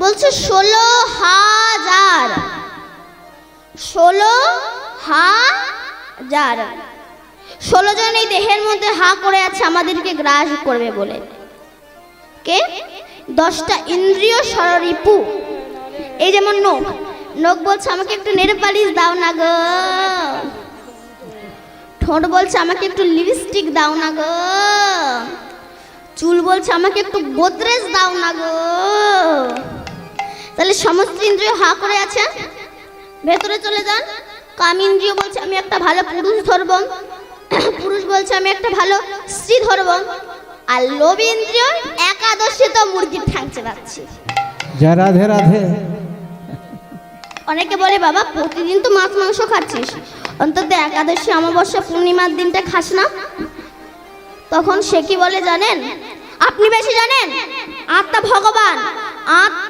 বলছে 16,000। 16,000। 16 জন এই দেহের মধ্যে হা করে আছে আমাদেরকে গ্রাস করবে বলে। কে? 10টা ইন্দ্রিয় ষড়রিপু। এই যেমন নখ, নখ বলছে আমাকে একটু নেল পালিশ দাও না গো। ঠোঁট বলছে আমাকে একটু লিপস্টিক দাও না গো। চুল বলছে আমাকে একটু গোদরেজ দাও না গো। তাহলে সমস্ত ইন্দ্রিয় হা করে আছে। ভেতরে চলে যান। কাম ইন্দ্রিয় বলছে আমি একটা ভালো পুরুষ ধরব, পুরুষ বলছে আমি একটা ভালো স্ত্রী ধরব। আর লোভ ইন্দ্রিয় একাদশী তো মুরগির ঠ্যাংচে যাচ্ছে। যা রাধে রাধে। অনেকে বলে বাবা প্রতিদিন তো মাছ মাংস খাচ্ছিস, অন্তত একাদশী অমাবস্যা পূর্ণিমার দিনটা খাস না। তখন সে কি বলে জানেন? আপনি বেশি জানেন। আত্মা ভগবান, আত্মা